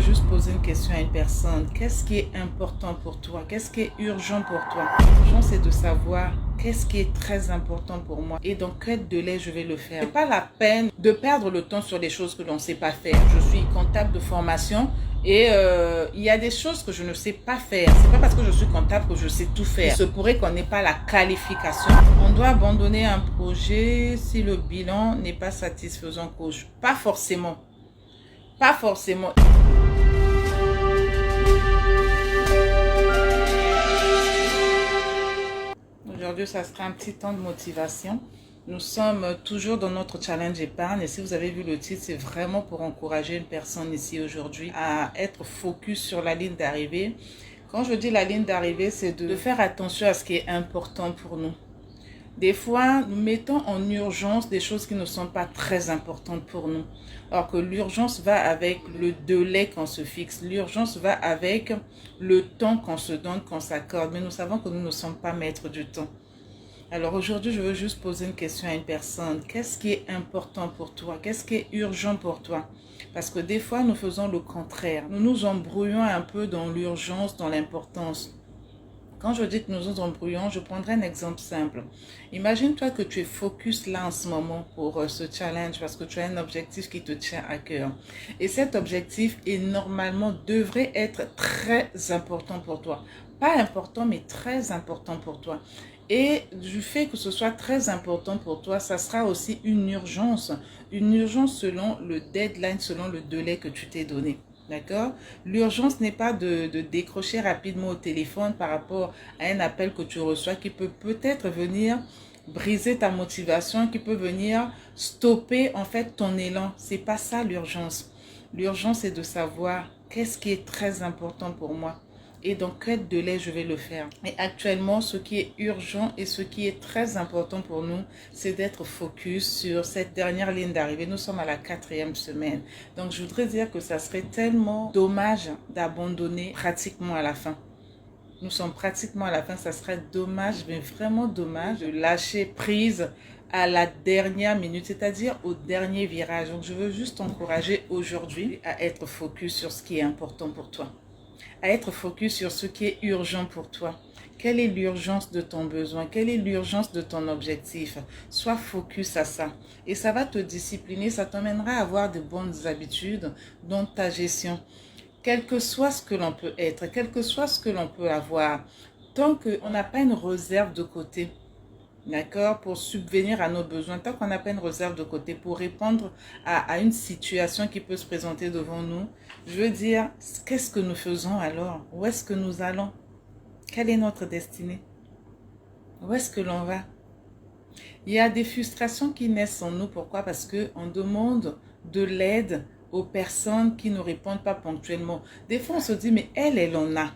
juste poser une question à une personne. Qu'est-ce qui est important pour toi? Qu'est-ce qui est urgent pour toi? L'urgent, c'est de savoir qu'est-ce qui est très important pour moi et dans quel délai je vais le faire. C'est pas la peine de perdre le temps sur les choses que l'on ne sait pas faire. Je suis comptable de formation et il y a des choses que je ne sais pas faire. C'est pas parce que je suis comptable que je sais tout faire. Il se pourrait qu'on n'ait pas la qualification. On doit abandonner un projet si le bilan n'est pas satisfaisant, coach. Pas forcément. Pas forcément. Aujourd'hui, ça sera un petit temps de motivation. Nous sommes toujours dans notre challenge épargne et si vous avez vu le titre, c'est vraiment pour encourager une personne ici aujourd'hui à être focus sur la ligne d'arrivée. Quand je dis la ligne d'arrivée, c'est de faire attention à ce qui est important pour nous. Des fois, nous mettons en urgence des choses qui ne sont pas très importantes pour nous. Alors que l'urgence va avec le délai qu'on se fixe. L'urgence va avec le temps qu'on se donne, qu'on s'accorde. Mais nous savons que nous ne sommes pas maîtres du temps. Alors aujourd'hui, je veux juste poser une question à une personne. Qu'est-ce qui est important pour toi? Qu'est-ce qui est urgent pour toi? Parce que des fois, nous faisons le contraire. Nous nous embrouillons un peu dans l'urgence, dans l'importance. Quand je dis que nous nous embrouillons, je prendrai un exemple simple. Imagine-toi que tu es focus là en ce moment pour ce challenge parce que tu as un objectif qui te tient à cœur. Et cet objectif est normalement devrait être très important pour toi. Pas important, mais très important pour toi. Et du fait que ce soit très important pour toi, ça sera aussi une urgence. Une urgence selon le deadline, selon le délai que tu t'es donné. D'accord? L'urgence n'est pas de décrocher rapidement au téléphone par rapport à un appel que tu reçois qui peut peut-être venir briser ta motivation, qui peut venir stopper en fait ton élan. C'est pas ça l'urgence. L'urgence est de savoir qu'est-ce qui est très important pour moi et dans quel délai je vais le faire. Et actuellement, ce qui est urgent et ce qui est très important pour nous, c'est d'être focus sur cette dernière ligne d'arrivée. Nous sommes à la 4e semaine. Donc, je voudrais dire que ça serait tellement dommage d'abandonner pratiquement à la fin. Nous sommes pratiquement à la fin. Ça serait dommage, mais vraiment dommage de lâcher prise à la dernière minute, c'est-à-dire au dernier virage. Donc, je veux juste t'encourager aujourd'hui à être focus sur ce qui est important pour toi. À être focus sur ce qui est urgent pour toi. Quelle est l'urgence de ton besoin? Quelle est l'urgence de ton objectif? Sois focus à ça. Et ça va te discipliner, ça t'emmènera à avoir de bonnes habitudes dans ta gestion. Quel que soit ce que l'on peut être, quel que soit ce que l'on peut avoir, tant qu'on n'a pas une réserve de côté, d'accord, pour subvenir à nos besoins, tant qu'on n'a pas une réserve de côté pour répondre à une situation qui peut se présenter devant nous, je veux dire, qu'est-ce que nous faisons alors? Où est-ce que nous allons? Quelle est notre destinée? Où est-ce que l'on va? Il y a des frustrations qui naissent en nous. Pourquoi? Parce qu'on demande de l'aide aux personnes qui ne répondent pas ponctuellement. Des fois, on se dit, mais elle en a.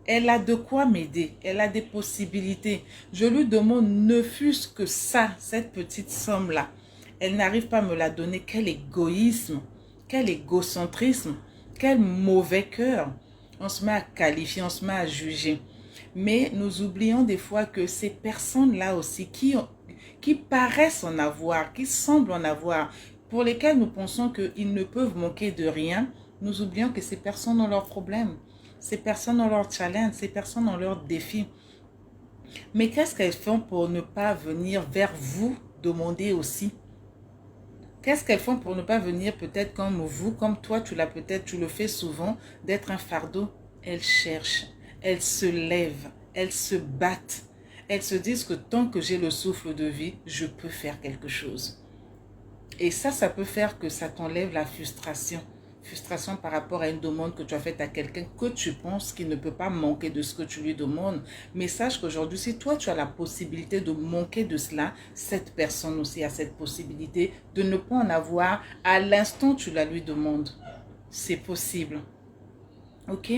Elle a de quoi m'aider. Elle a des possibilités. Je lui demande ne fût-ce que ça, cette petite somme-là. Elle n'arrive pas à me la donner. Quel égoïsme, quel égocentrisme, quel mauvais cœur. On se met à qualifier, on se met à juger. Mais nous oublions des fois que ces personnes-là aussi qui paraissent en avoir, qui semblent en avoir, pour lesquelles nous pensons qu'ils ne peuvent manquer de rien, nous oublions que ces personnes ont leurs problèmes. Ces personnes ont leurs challenges, ces personnes ont leurs défis. Mais qu'est-ce qu'elles font pour ne pas venir vers vous demander aussi? Qu'est-ce qu'elles font pour ne pas venir peut-être comme vous, comme toi, tu le fais souvent, d'être un fardeau? Elles cherchent, elles se lèvent, elles se battent. Elles se disent que tant que j'ai le souffle de vie, je peux faire quelque chose. Et ça peut faire que ça t'enlève la frustration. Frustration par rapport à une demande que tu as faite à quelqu'un que tu penses qu'il ne peut pas manquer de ce que tu lui demandes. Mais sache qu'aujourd'hui, si toi tu as la possibilité de manquer de cela, cette personne aussi a cette possibilité de ne pas en avoir à l'instant où tu la lui demandes. C'est possible. Ok?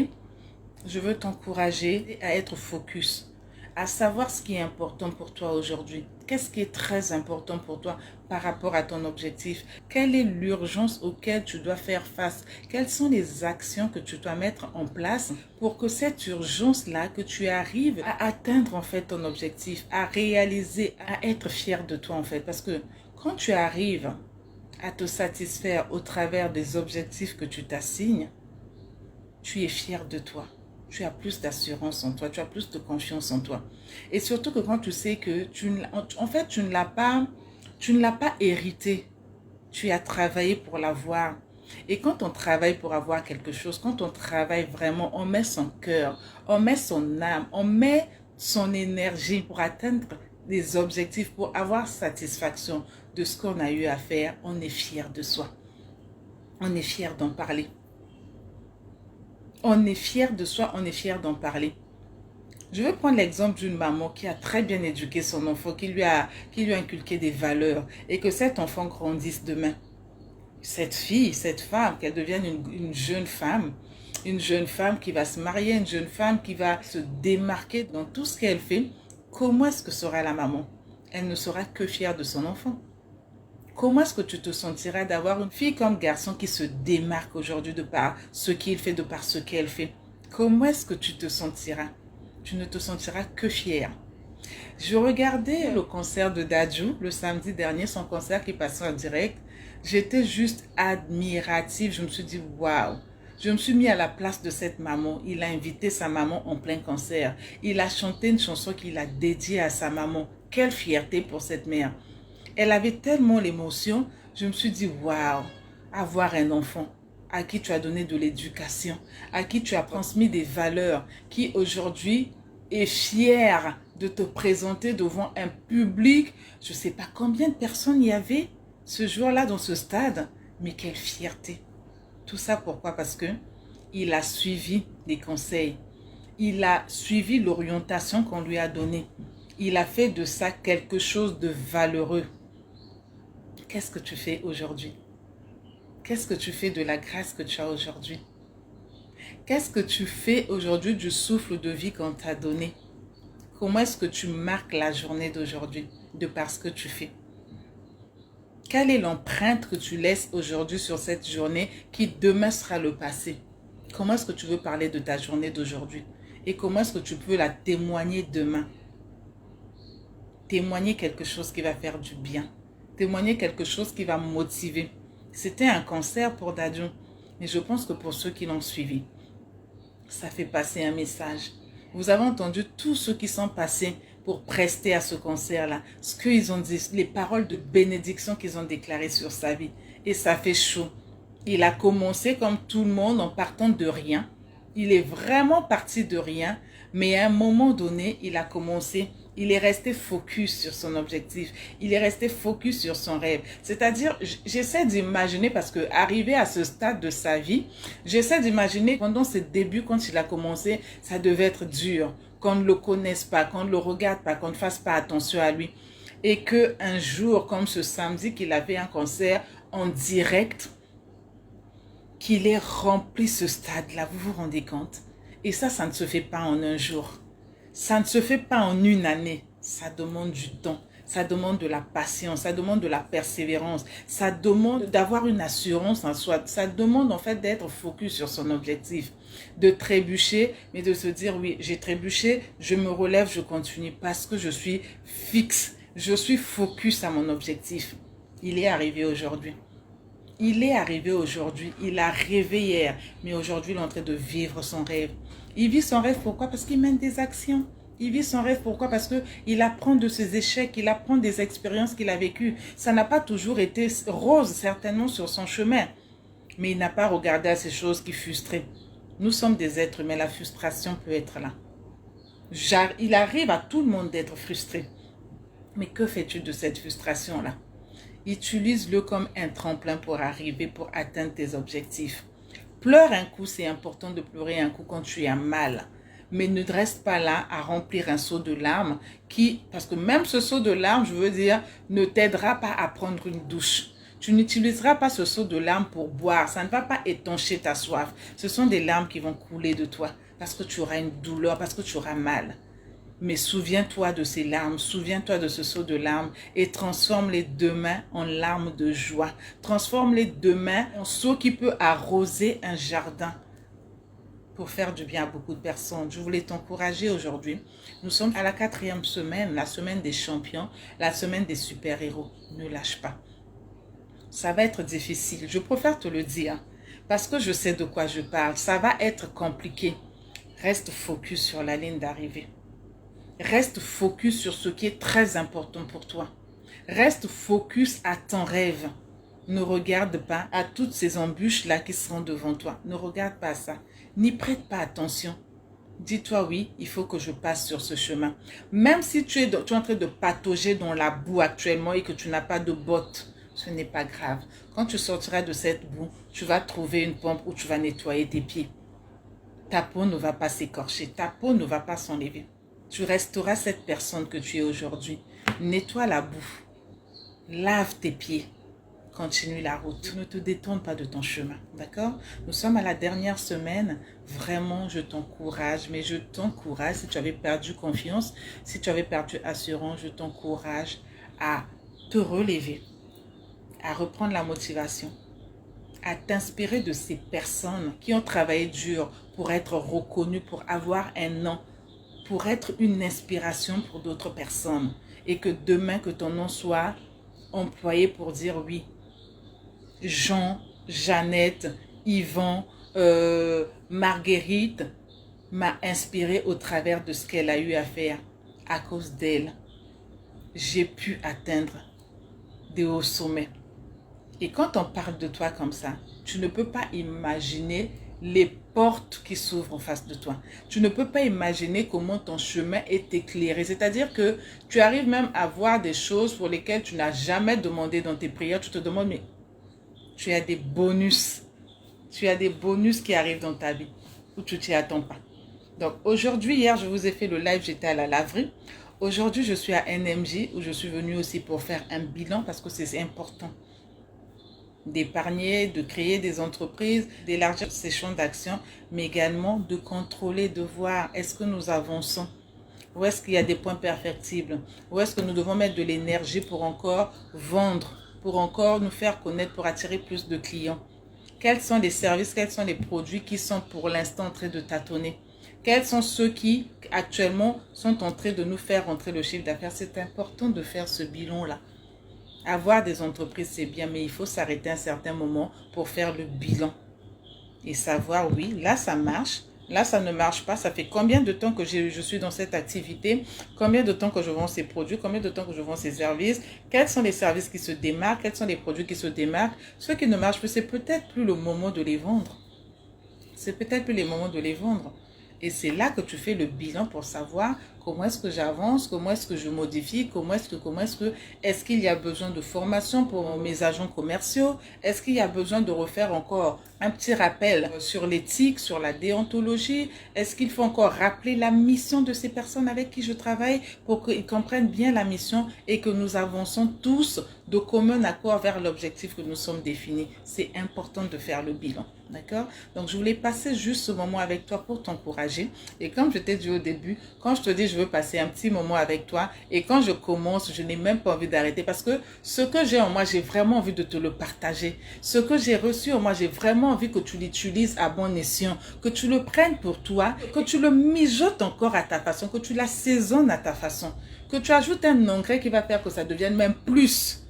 Je veux t'encourager à être focus, à savoir ce qui est important pour toi aujourd'hui. Qu'est-ce qui est très important pour toi par rapport à ton objectif? Quelle est l'urgence auquel tu dois faire face? Quelles sont les actions que tu dois mettre en place pour que cette urgence-là, que tu arrives à atteindre en fait ton objectif, à réaliser, à être fier de toi en fait? Parce que quand tu arrives à te satisfaire au travers des objectifs que tu t'assignes, tu es fier de toi. Tu as plus d'assurance en toi, tu as plus de confiance en toi. Et surtout que quand tu sais que en fait, tu ne l'as pas hérité. Tu as travaillé pour l'avoir. Et quand on travaille pour avoir quelque chose, quand on travaille vraiment, on met son cœur, on met son âme, on met son énergie pour atteindre des objectifs, pour avoir satisfaction de ce qu'on a eu à faire, on est fier de soi. On est fier d'en parler. On est fier de soi, on est fier d'en parler. Je vais prendre l'exemple d'une maman qui a très bien éduqué son enfant, qui lui a inculqué des valeurs et que cet enfant grandisse demain. Cette fille, cette femme, qu'elle devienne une jeune femme qui va se marier, une jeune femme qui va se démarquer dans tout ce qu'elle fait, comment est-ce que sera la maman? Elle ne sera que fière de son enfant. Comment est-ce que tu te sentiras d'avoir une fille comme garçon qui se démarque aujourd'hui de par ce qu'il fait, de par ce qu'elle fait? Comment est-ce que tu te sentiras? Tu ne te sentiras que fière. Je regardais le concert de Dadju le samedi dernier, son concert qui passait en direct. J'étais juste admirative. Je me suis dit, waouh. Je me suis mis à la place de cette maman. Il a invité sa maman en plein concert. Il a chanté une chanson qu'il a dédiée à sa maman. Quelle fierté pour cette mère. Elle avait tellement l'émotion. Je me suis dit, waouh, avoir un enfant à qui tu as donné de l'éducation, à qui tu as transmis des valeurs, qui aujourd'hui est fier de te présenter devant un public. Je ne sais pas combien de personnes il y avait ce jour-là dans ce stade, mais quelle fierté. Tout ça pourquoi? Parce que il a suivi les conseils. Il a suivi l'orientation qu'on lui a donnée. Il a fait de ça quelque chose de valeureux. Qu'est-ce que tu fais aujourd'hui? Qu'est-ce que tu fais de la grâce que tu as aujourd'hui? Qu'est-ce que tu fais aujourd'hui du souffle de vie qu'on t'a donné? Comment est-ce que tu marques la journée d'aujourd'hui de par ce que tu fais? Quelle est l'empreinte que tu laisses aujourd'hui sur cette journée qui demain sera le passé? Comment est-ce que tu veux parler de ta journée d'aujourd'hui? Et comment est-ce que tu peux la témoigner demain? Témoigner quelque chose qui va faire du bien. Témoigner quelque chose qui va motiver. C'était un concert pour Dadju. Mais je pense que pour ceux qui l'ont suivi, ça fait passer un message. Vous avez entendu tous ceux qui sont passés pour prester à ce concert-là, ce qu'ils ont dit, les paroles de bénédiction qu'ils ont déclarées sur sa vie. Et ça fait chaud. Il a commencé comme tout le monde en partant de rien. Il est vraiment parti de rien, mais à un moment donné, il a commencé. Il est resté focus sur son objectif. Il est resté focus sur son rêve. C'est-à-dire, j'essaie d'imaginer, parce que arrivé à ce stade de sa vie, j'essaie d'imaginer pendant ses débuts, quand il a commencé, ça devait être dur. Qu'on ne le connaisse pas, qu'on ne le regarde pas, qu'on ne fasse pas attention à lui. Et qu'un jour, comme ce samedi, qu'il avait un concert en direct, qu'il ait rempli ce stade-là. Vous vous rendez compte? Et ça ne se fait pas en un jour. Ça ne se fait pas en une année. Ça demande du temps. Ça demande de la patience. Ça demande de la persévérance. Ça demande d'avoir une assurance en soi. Ça demande en fait d'être focus sur son objectif. De trébucher, mais de se dire oui, j'ai trébuché, je me relève, je continue parce que je suis fixe. Je suis focus à mon objectif. Il est arrivé aujourd'hui. Il est arrivé aujourd'hui, il a rêvé hier, mais aujourd'hui il est en train de vivre son rêve. Il vit son rêve pourquoi? Parce qu'il mène des actions. Il vit son rêve pourquoi? Parce qu'il apprend de ses échecs, il apprend des expériences qu'il a vécues. Ça n'a pas toujours été rose certainement sur son chemin, mais il n'a pas regardé à ces choses qui frustraient. Nous sommes des êtres humains, la frustration peut être là. Il arrive à tout le monde d'être frustré. Mais que fais-tu de cette frustration-là? Utilise-le comme un tremplin pour arriver, pour atteindre tes objectifs. Pleure un coup, c'est important de pleurer un coup quand tu as mal. Mais ne reste pas là à remplir un seau de larmes parce que même ce seau de larmes, je veux dire, ne t'aidera pas à prendre une douche. Tu n'utiliseras pas ce seau de larmes pour boire. Ça ne va pas étancher ta soif. Ce sont des larmes qui vont couler de toi parce que tu auras une douleur, parce que tu auras mal. Mais souviens-toi de ces larmes, souviens-toi de ce seau de larmes et transforme-les demain en larmes de joie. Transforme-les demain en seau qui peut arroser un jardin pour faire du bien à beaucoup de personnes. Je voulais t'encourager aujourd'hui. Nous sommes à la 4e semaine, la semaine des champions, la semaine des super-héros. Ne lâche pas. Ça va être difficile, je préfère te le dire. parce que je sais de quoi je parle. Ça va être compliqué. Reste focus sur la ligne d'arrivée. Reste focus sur ce qui est très important pour toi. Reste focus à ton rêve. Ne regarde pas à toutes ces embûches-là qui seront devant toi. Ne regarde pas à ça. N'y prête pas attention. Dis-toi, oui, il faut que je passe sur ce chemin. Même si tu es en train de patauger dans la boue actuellement et que tu n'as pas de bottes, ce n'est pas grave. Quand tu sortiras de cette boue, tu vas trouver une pompe où tu vas nettoyer tes pieds. Ta peau ne va pas s'écorcher, ta peau ne va pas s'enlever. Tu resteras cette personne que tu es aujourd'hui. Nettoie la boue. Lave tes pieds. Continue la route. Ne te détourne pas de ton chemin. D'accord? Nous sommes à la dernière semaine. Vraiment, je t'encourage. Mais je t'encourage, si tu avais perdu confiance, si tu avais perdu assurance, je t'encourage à te relever, à reprendre la motivation, à t'inspirer de ces personnes qui ont travaillé dur pour être reconnues, pour avoir un nom, pour être une inspiration pour d'autres personnes. Et que demain, que ton nom soit employé pour dire oui. Jean, Jeannette, Yvan, Marguerite m'a inspiré au travers de ce qu'elle a eu à faire. À cause d'elle, j'ai pu atteindre des hauts sommets. Et quand on parle de toi comme ça, tu ne peux pas imaginer les portes qui s'ouvrent en face de toi. Tu ne peux pas imaginer comment ton chemin est éclairé. C'est-à-dire que tu arrives même à voir des choses pour lesquelles tu n'as jamais demandé dans tes prières. Tu te demandes, mais tu as des bonus. Tu as des bonus qui arrivent dans ta vie où tu t'y attends pas. Donc aujourd'hui, hier, je vous ai fait le live, j'étais à la laverie. Aujourd'hui, je suis à NMJ où je suis venue aussi pour faire un bilan parce que c'est important d'épargner, de créer des entreprises, d'élargir ses champs d'action, mais également de contrôler, de voir est-ce que nous avançons, où est-ce qu'il y a des points perfectibles, où est-ce que nous devons mettre de l'énergie pour encore vendre, pour encore nous faire connaître, pour attirer plus de clients. Quels sont les services, quels sont les produits qui sont pour l'instant en train de tâtonner? Quels sont ceux qui actuellement sont en train de nous faire rentrer le chiffre d'affaires? C'est important de faire ce bilan-là. Avoir des entreprises, c'est bien, mais il faut s'arrêter à un certain moment pour faire le bilan. Et savoir, oui, là, ça marche. Là, ça ne marche pas. Ça fait combien de temps que je suis dans cette activité? Combien de temps que je vends ces produits? Combien de temps que je vends ces services? Quels sont les services qui se démarquent? Quels sont les produits qui se démarquent? Ceux qui ne marchent plus, c'est peut-être plus le moment de les vendre. C'est peut-être plus le moment de les vendre. Et c'est là que tu fais le bilan pour savoir comment est-ce que j'avance, comment est-ce que je modifie, est-ce qu'il y a besoin de formation pour mes agents commerciaux? Est-ce qu'il y a besoin de refaire encore un petit rappel sur l'éthique, sur la déontologie? Est-ce qu'il faut encore rappeler la mission de ces personnes avec qui je travaille pour qu'ils comprennent bien la mission et que nous avançons tous de commun accord vers l'objectif que nous sommes définis? C'est important de faire le bilan. D'accord? Donc, je voulais passer juste ce moment avec toi pour t'encourager. Et comme je t'ai dit au début, quand je te dis je veux passer un petit moment avec toi et quand je commence, je n'ai même pas envie d'arrêter parce que ce que j'ai en moi, j'ai vraiment envie de te le partager. Ce que j'ai reçu en moi, j'ai vraiment envie que tu l'utilises à bon escient, que tu le prennes pour toi, que tu le mijotes encore à ta façon, que tu l'assaisonnes à ta façon, que tu ajoutes un engrais qui va faire que ça devienne même plus.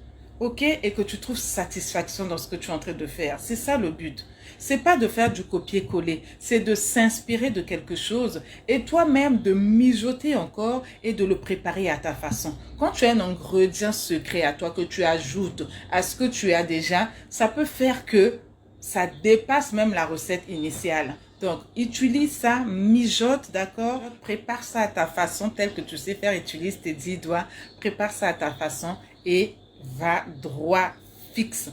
Ok? Et que tu trouves satisfaction dans ce que tu es en train de faire. C'est ça le but. C'est pas de faire du copier-coller. C'est de s'inspirer de quelque chose et toi-même de mijoter encore et de le préparer à ta façon. Quand tu as un ingrédient secret à toi que tu ajoutes à ce que tu as déjà, ça peut faire que ça dépasse même la recette initiale. Donc, utilise ça, mijote, d'accord? Prépare ça à ta façon, telle que tu sais faire. Utilise tes 10 doigts, prépare ça à ta façon et va droit, fixe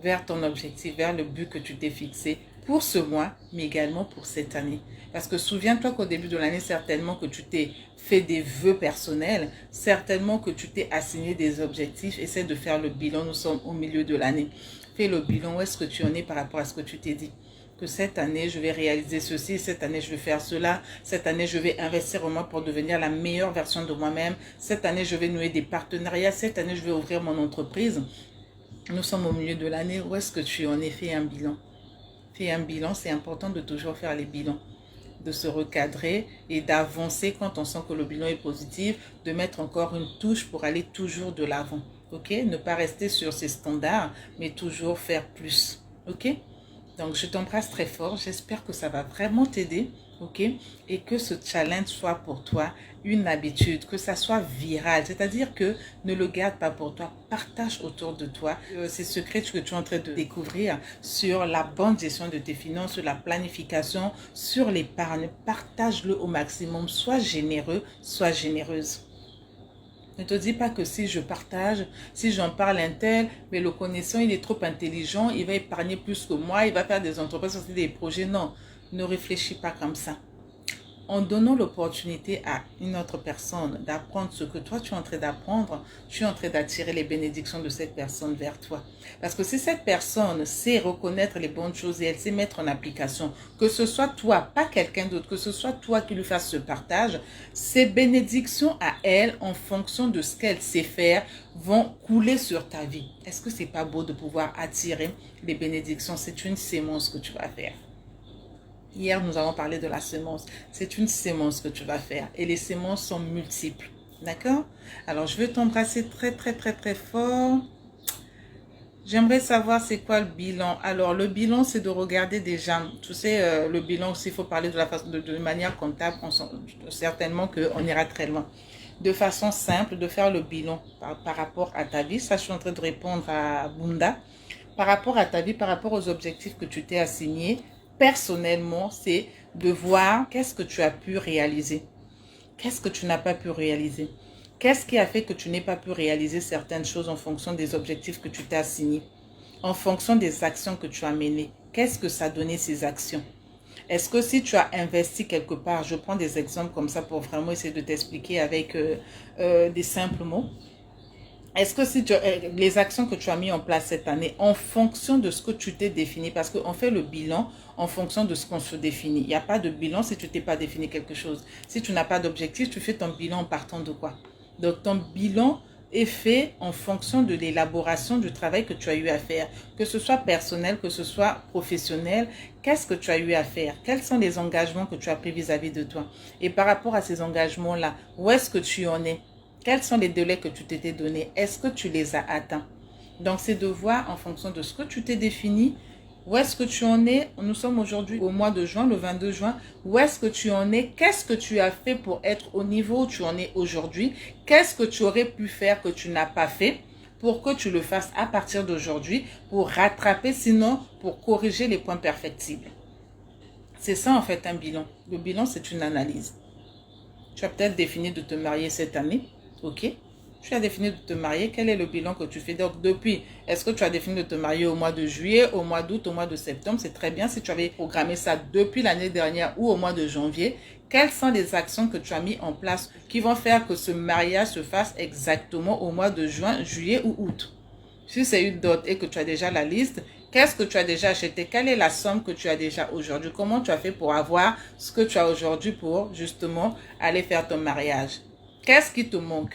vers ton objectif, vers le but que tu t'es fixé pour ce mois, mais également pour cette année. Parce que souviens-toi qu'au début de l'année, certainement que tu t'es fait des vœux personnels, certainement que tu t'es assigné des objectifs. Essaie de faire le bilan, nous sommes au milieu de l'année. Fais le bilan, où est-ce que tu en es par rapport à ce que tu t'es dit? Que cette année, je vais réaliser ceci, cette année, je vais faire cela, cette année, je vais investir en moi pour devenir la meilleure version de moi-même, cette année, je vais nouer des partenariats, cette année, je vais ouvrir mon entreprise. Nous sommes au milieu de l'année, où est-ce que tu en es? Fais un bilan. Fais un bilan, c'est important de toujours faire les bilans, de se recadrer et d'avancer quand on sent que le bilan est positif, de mettre encore une touche pour aller toujours de l'avant. Ok? Ne pas rester sur ces standards, mais toujours faire plus. Ok? Donc, je t'embrasse très fort. J'espère que ça va vraiment t'aider, ok? Et que ce challenge soit pour toi une habitude, que ça soit viral. C'est-à-dire que ne le garde pas pour toi, partage autour de toi ces secrets que tu es en train de découvrir sur la bonne gestion de tes finances, sur la planification, sur l'épargne. Partage-le au maximum. Sois généreux, sois généreuse. Ne te dis pas que si je partage, si j'en parle à un tel, mais le connaissant, il est trop intelligent, il va épargner plus que moi, il va faire des entreprises, sortir des projets. Non, ne réfléchis pas comme ça. En donnant l'opportunité à une autre personne d'apprendre ce que toi tu es en train d'apprendre, tu es en train d'attirer les bénédictions de cette personne vers toi. Parce que si cette personne sait reconnaître les bonnes choses et elle sait mettre en application, que ce soit toi, pas quelqu'un d'autre, que ce soit toi qui lui fasses ce partage, ces bénédictions à elle, en fonction de ce qu'elle sait faire, vont couler sur ta vie. Est-ce que c'est pas beau de pouvoir attirer les bénédictions? C'est une sémence que tu vas faire. Hier, nous avons parlé de la semence. C'est une semence que tu vas faire. Et les semences sont multiples. D'accord? Alors, je veux t'embrasser très, très, très, très fort. J'aimerais savoir c'est quoi le bilan. Alors, le bilan, c'est de regarder déjà. Tu sais, le bilan, s'il faut parler de la façon, de manière comptable, certainement qu'on ira très loin. De façon simple, de faire le bilan par rapport à ta vie. Ça, je suis en train de répondre à Bunda. Par rapport à ta vie, par rapport aux objectifs que tu t'es assignés, personnellement, c'est de voir qu'est-ce que tu as pu réaliser. Qu'est-ce que tu n'as pas pu réaliser? Qu'est-ce qui a fait que tu n'aies pas pu réaliser certaines choses en fonction des objectifs que tu t'es assignés? En fonction des actions que tu as menées, qu'est-ce que ça a donné ces actions? Est-ce que si tu as investi quelque part, je prends des exemples comme ça pour vraiment essayer de t'expliquer avec des simples mots. Est-ce que si les actions que tu as mis en place cette année, en fonction de ce que tu t'es défini, parce qu'on fait le bilan en fonction de ce qu'on se définit. Il n'y a pas de bilan si tu t'es pas défini quelque chose. Si tu n'as pas d'objectif, tu fais ton bilan en partant de quoi? Donc, ton bilan est fait en fonction de l'élaboration du travail que tu as eu à faire. Que ce soit personnel, que ce soit professionnel, qu'est-ce que tu as eu à faire? Quels sont les engagements que tu as pris vis-à-vis de toi? Et par rapport à ces engagements-là, où est-ce que tu en es? Quels sont les délais que tu t'étais donnés? Est-ce que tu les as atteints? Donc, c'est de voir en fonction de ce que tu t'es défini, où est-ce que tu en es? Nous sommes aujourd'hui au mois de juin, le 22 juin. Où est-ce que tu en es? Qu'est-ce que tu as fait pour être au niveau où tu en es aujourd'hui? Qu'est-ce que tu aurais pu faire que tu n'as pas fait pour que tu le fasses à partir d'aujourd'hui, pour rattraper, sinon pour corriger les points perfectibles? C'est ça en fait un bilan. Le bilan, c'est une analyse. Tu as peut-être défini de te marier cette année. Ok, tu as défini de te marier. Quel est le bilan que tu fais? Donc, depuis, est-ce que tu as défini de te marier au mois de juillet, au mois d'août, au mois de septembre? C'est très bien. Si tu avais programmé ça depuis l'année dernière ou au mois de janvier, quelles sont les actions que tu as mis en place qui vont faire que ce mariage se fasse exactement au mois de juin, juillet ou août? Si c'est une dot et que tu as déjà la liste, qu'est-ce que tu as déjà acheté? Quelle est la somme que tu as déjà aujourd'hui? Comment tu as fait pour avoir ce que tu as aujourd'hui pour justement aller faire ton mariage? Qu'est-ce qui te manque?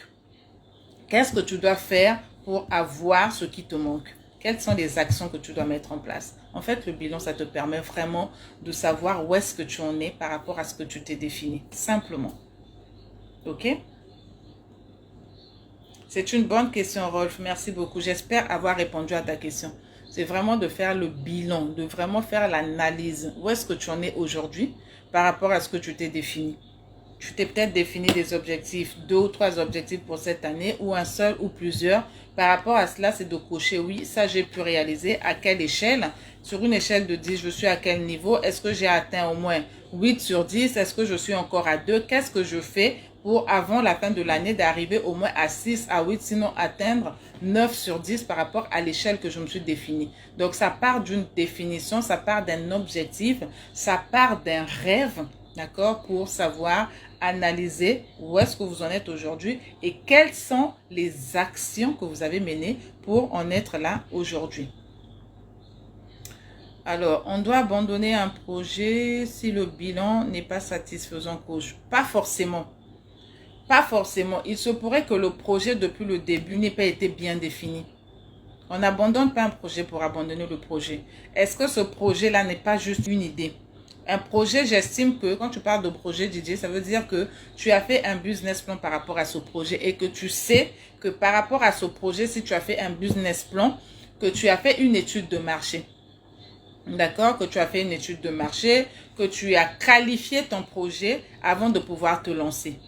Qu'est-ce que tu dois faire pour avoir ce qui te manque? Quelles sont les actions que tu dois mettre en place? En fait, le bilan, ça te permet vraiment de savoir où est-ce que tu en es par rapport à ce que tu t'es défini. Simplement. Ok? C'est une bonne question, Rolf. Merci beaucoup. J'espère avoir répondu à ta question. C'est vraiment de faire le bilan, de vraiment faire l'analyse. Où est-ce que tu en es aujourd'hui par rapport à ce que tu t'es défini? Tu t'es peut-être défini des objectifs, 2 ou 3 objectifs pour cette année, ou un seul ou plusieurs. Par rapport à cela, c'est de cocher, oui, ça j'ai pu réaliser. À quelle échelle? Sur une échelle de 10, je suis à quel niveau? Est-ce que j'ai atteint au moins 8 sur 10? Est-ce que je suis encore à 2? Qu'est-ce que je fais pour, avant la fin de l'année, d'arriver au moins à 6, à 8, sinon atteindre 9 sur 10 par rapport à l'échelle que je me suis définie? Donc, ça part d'une définition, ça part d'un objectif, ça part d'un rêve, d'accord, pour savoir analyser où est-ce que vous en êtes aujourd'hui et quelles sont les actions que vous avez menées pour en être là aujourd'hui. Alors, on doit abandonner un projet si le bilan n'est pas satisfaisant, coach. Pas forcément. Pas forcément. Il se pourrait que le projet depuis le début n'ait pas été bien défini. On n'abandonne pas un projet pour abandonner le projet. Est-ce que ce projet-là n'est pas juste une idée? Un projet, j'estime que quand tu parles de projet, Didier, ça veut dire que tu as fait un business plan par rapport à ce projet et que tu sais que par rapport à ce projet, si tu as fait un business plan, que tu as fait une étude de marché. d'accord, que tu as fait une étude de marché, que tu as qualifié ton projet avant de pouvoir te lancer.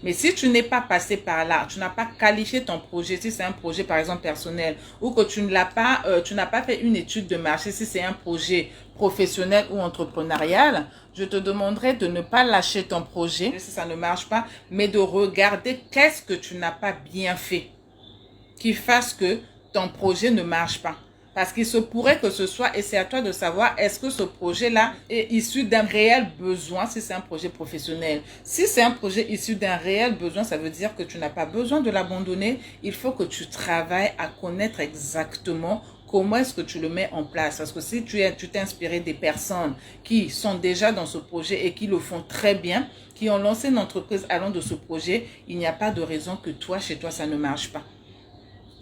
Mais si tu n'es pas passé par là, tu n'as pas qualifié ton projet, si c'est un projet par exemple personnel, ou que tu n'as pas fait une étude de marché, si c'est un projet professionnel ou entrepreneurial, je te demanderai de ne pas lâcher ton projet si ça ne marche pas, mais de regarder qu'est-ce que tu n'as pas bien fait qui fasse que ton projet ne marche pas. Parce qu'il se pourrait que ce soit, et c'est à toi de savoir, est-ce que ce projet-là est issu d'un réel besoin, si c'est un projet professionnel. Si c'est un projet issu d'un réel besoin, ça veut dire que tu n'as pas besoin de l'abandonner. Il faut que tu travailles à connaître exactement comment est-ce que tu le mets en place. Parce que si tu t'es inspiré des personnes qui sont déjà dans ce projet et qui le font très bien, qui ont lancé une entreprise allant de ce projet, il n'y a pas de raison que toi, chez toi, ça ne marche pas.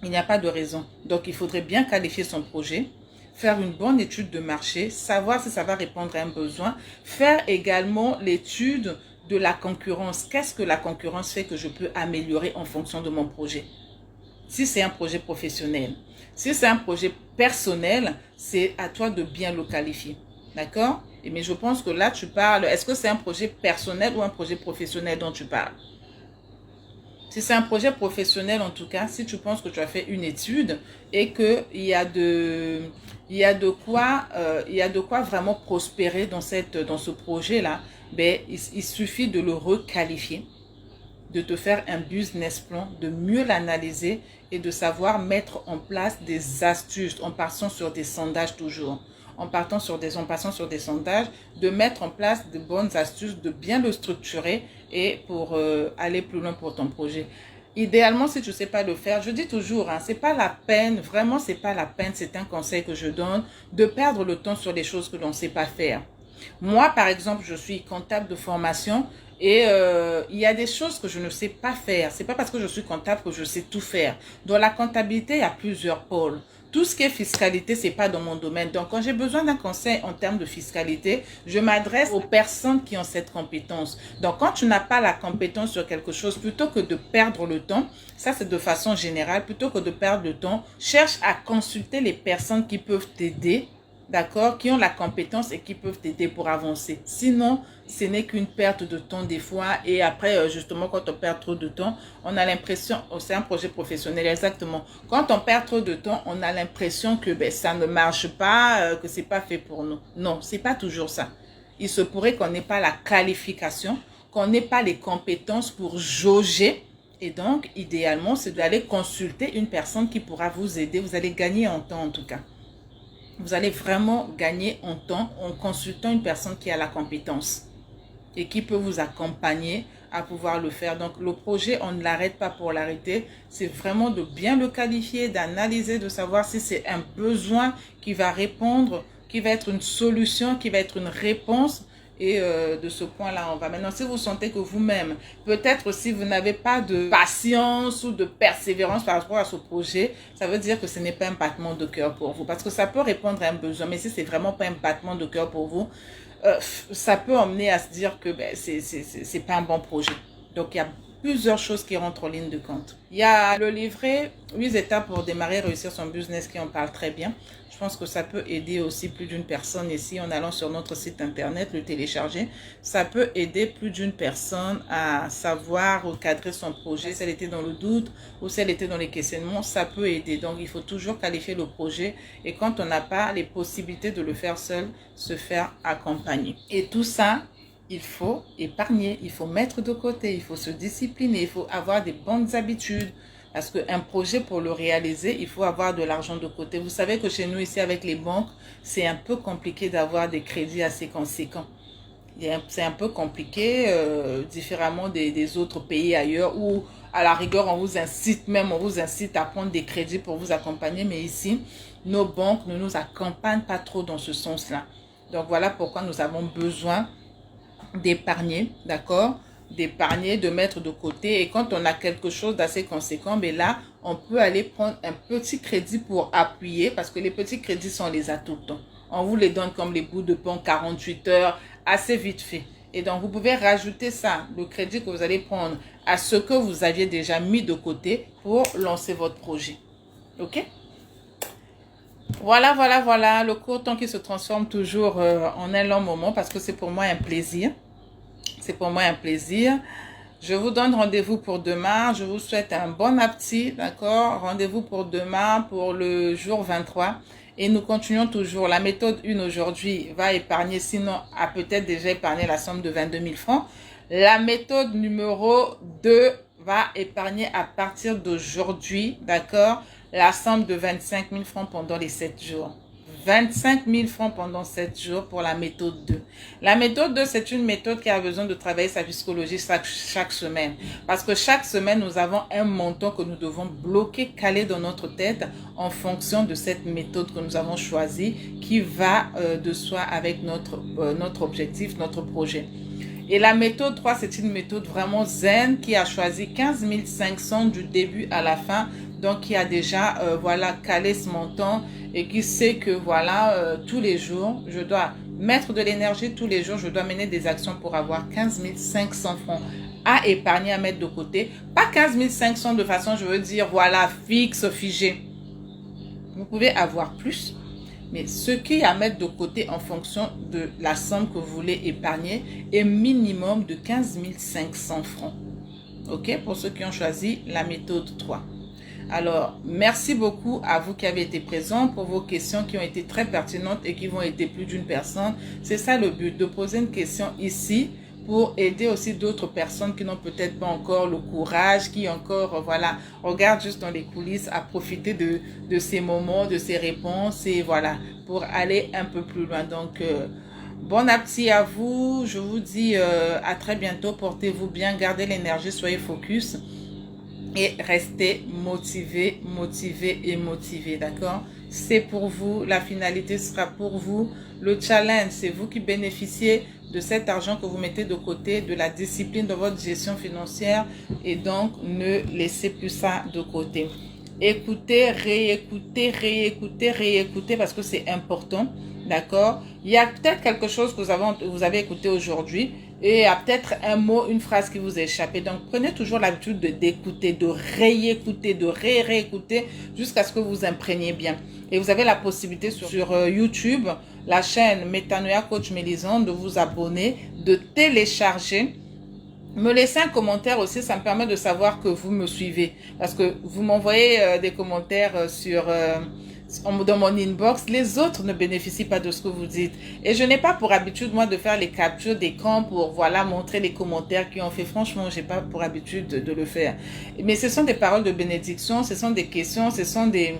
Il n'y a pas de raison. Donc, il faudrait bien qualifier son projet, faire une bonne étude de marché, savoir si ça va répondre à un besoin, faire également l'étude de la concurrence. Qu'est-ce que la concurrence fait que je peux améliorer en fonction de mon projet? Si c'est un projet professionnel. Si c'est un projet personnel, c'est à toi de bien le qualifier. D'accord? Mais je pense que là, tu parles, est-ce que c'est un projet personnel ou un projet professionnel dont tu parles? Si c'est un projet professionnel, en tout cas, si tu penses que tu as fait une étude et qu'il y a de quoi vraiment prospérer dans ce projet-là, ben, il suffit de le requalifier, de te faire un business plan, de mieux l'analyser et de savoir mettre en place des astuces en passant sur des sondages toujours. En passant sur des sondages, de mettre en place de bonnes astuces, de bien le structurer et pour aller plus loin pour ton projet. Idéalement, si tu ne sais pas le faire, je dis toujours, hein, c'est pas la peine, vraiment c'est pas la peine, c'est un conseil que je donne, de perdre le temps sur les choses que l'on ne sait pas faire. Moi, par exemple, je suis comptable de formation et il y a des choses que je ne sais pas faire. C'est pas parce que je suis comptable que je sais tout faire. Dans la comptabilité, il y a plusieurs pôles. Tout ce qui est fiscalité, c'est pas dans mon domaine. Donc, quand j'ai besoin d'un conseil en termes de fiscalité, je m'adresse aux personnes qui ont cette compétence. Donc, quand tu n'as pas la compétence sur quelque chose, plutôt que de perdre le temps, ça c'est de façon générale, plutôt que de perdre le temps, cherche à consulter les personnes qui peuvent t'aider, d'accord, qui ont la compétence et qui peuvent t'aider pour avancer. Sinon, ce n'est qu'une perte de temps des fois. Et après, justement, quand on perd trop de temps, on a l'impression, oh, c'est un projet professionnel, exactement. Quand on perd trop de temps, on a l'impression que ben, ça ne marche pas, que c'est pas fait pour nous. Non, c'est pas toujours ça. Il se pourrait qu'on n'ait pas la qualification, qu'on n'ait pas les compétences pour jauger. Et donc, idéalement, c'est d'aller consulter une personne qui pourra vous aider. Vous allez gagner en temps, en tout cas. Vous allez vraiment gagner en temps en consultant une personne qui a la compétence et qui peut vous accompagner à pouvoir le faire. Donc, le projet, on ne l'arrête pas pour l'arrêter. C'est vraiment de bien le qualifier, d'analyser, de savoir si c'est un besoin qui va répondre, qui va être une solution, qui va être une réponse. Et de ce point-là, on va maintenant, si vous sentez que vous-même, peut-être si vous n'avez pas de patience ou de persévérance par rapport à ce projet, ça veut dire que ce n'est pas un battement de cœur pour vous. Parce que ça peut répondre à un besoin, mais si c'est vraiment pas un battement de cœur pour vous, ça peut emmener à se dire que ben, c'est pas un bon projet. Donc, il y a plusieurs choses qui rentrent en ligne de compte. Il y a le livret 8 étapes pour démarrer et réussir son business qui en parle très bien. Je pense que ça peut aider aussi plus d'une personne ici en allant sur notre site internet, le télécharger. Ça peut aider plus d'une personne à savoir recadrer son projet. Si elle était dans le doute ou si elle était dans les questionnements, ça peut aider. Donc, il faut toujours qualifier le projet et quand on n'a pas les possibilités de le faire seul, se faire accompagner. Et tout ça, il faut épargner, il faut mettre de côté, il faut se discipliner, il faut avoir des bonnes habitudes. Parce qu'un projet, pour le réaliser, il faut avoir de l'argent de côté. Vous savez que chez nous, ici, avec les banques, c'est un peu compliqué d'avoir des crédits assez conséquents. C'est un peu compliqué, différemment des autres pays ailleurs, où à la rigueur, on vous incite à prendre des crédits pour vous accompagner. Mais ici, nos banques ne nous accompagnent pas trop dans ce sens-là. Donc, voilà pourquoi nous avons besoin d'épargner, d'accord? D'épargner, de mettre de côté. Et quand on a quelque chose d'assez conséquent, ben là, on peut aller prendre un petit crédit pour appuyer parce que les petits crédits, on les a tout le temps. On vous les donne comme les bouts de pain 48 heures, assez vite fait. Et donc, vous pouvez rajouter ça, le crédit que vous allez prendre, à ce que vous aviez déjà mis de côté pour lancer votre projet. OK? Voilà, voilà, voilà, le court temps qui se transforme toujours en un long moment parce que c'est pour moi un plaisir. C'est pour moi un plaisir. Je vous donne rendez-vous pour demain. Je vous souhaite un bon appétit, d'accord? Rendez-vous pour demain, pour le jour 23. Et nous continuons toujours. La méthode 1 aujourd'hui va épargner, sinon a peut-être déjà épargné la somme de 22 000 francs. La méthode numéro 2 va épargner à partir d'aujourd'hui, d'accord, la somme de 25 000 francs pendant les 7 jours. 25 000 francs pendant 7 jours pour la méthode 2. La méthode 2, c'est une méthode qui a besoin de travailler sa psychologie chaque semaine. Parce que chaque semaine, nous avons un montant que nous devons bloquer, caler dans notre tête en fonction de cette méthode que nous avons choisie qui va de soi avec notre objectif, notre projet. Et la méthode 3, c'est une méthode vraiment zen qui a choisi 15 500 du début à la fin. Donc, qui a déjà voilà, calé ce montant et qui sait que voilà, tous les jours, je dois mettre de l'énergie, tous les jours, je dois mener des actions pour avoir 15 500 francs à épargner, à mettre de côté. Pas 15 500 de façon, je veux dire, voilà, fixe, figé. Vous pouvez avoir plus. Mais ce qui est à mettre de côté en fonction de la somme que vous voulez épargner est minimum de 15 500 francs. OK? Pour ceux qui ont choisi la méthode 3. Alors, merci beaucoup à vous qui avez été présents pour vos questions qui ont été très pertinentes et qui vont aider plus d'une personne. C'est ça le but, de poser une question ici pour aider aussi d'autres personnes qui n'ont peut-être pas encore le courage, qui encore, voilà, regardent juste dans les coulisses à profiter de ces moments, de ces réponses et voilà, pour aller un peu plus loin. Donc, bon appétit à vous. Je vous dis à très bientôt. Portez-vous bien, gardez l'énergie, soyez focus et restez motivés, motivés et motivés, d'accord? C'est pour vous, la finalité sera pour vous. Le challenge, c'est vous qui bénéficiez de cet argent que vous mettez de côté, de la discipline de votre gestion financière et donc ne laissez plus ça de côté. Écoutez, réécoutez, réécoutez, réécoutez parce que c'est important, d'accord? Il y a peut-être quelque chose que vous avez écouté aujourd'hui et il y a peut-être un mot, une phrase qui vous a échappé. Donc, prenez toujours l'habitude d'écouter, de réécouter, de réécouter jusqu'à ce que vous imprégniez bien. Et vous avez la possibilité sur YouTube, la chaîne Metanoia Coach Mélisande, de vous abonner, de télécharger. Me laisser un commentaire aussi, ça me permet de savoir que vous me suivez. Parce que vous m'envoyez des commentaires dans mon inbox. Les autres ne bénéficient pas de ce que vous dites. Et je n'ai pas pour habitude, moi, de faire les captures d'écran pour, voilà, montrer les commentaires qui ont fait. Franchement, j'ai pas pour habitude de le faire. Mais ce sont des paroles de bénédiction, ce sont des questions, ce sont des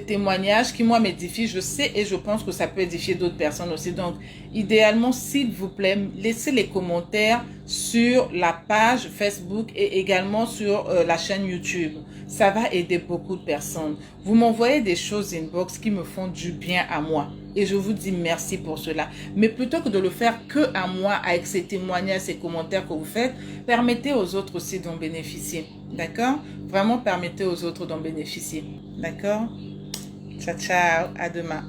témoignages qui, moi, m'édifient. Je sais et je pense que ça peut édifier d'autres personnes aussi. Donc, idéalement, s'il vous plaît, laissez les commentaires sur la page Facebook et également sur la chaîne YouTube. Ça va aider beaucoup de personnes. Vous m'envoyez des choses inbox qui me font du bien à moi. Et je vous dis merci pour cela. Mais plutôt que de le faire que à moi, avec ces témoignages, ces commentaires que vous faites, permettez aux autres aussi d'en bénéficier. D'accord? Vraiment, permettez aux autres d'en bénéficier. D'accord? Ciao, ciao. À demain.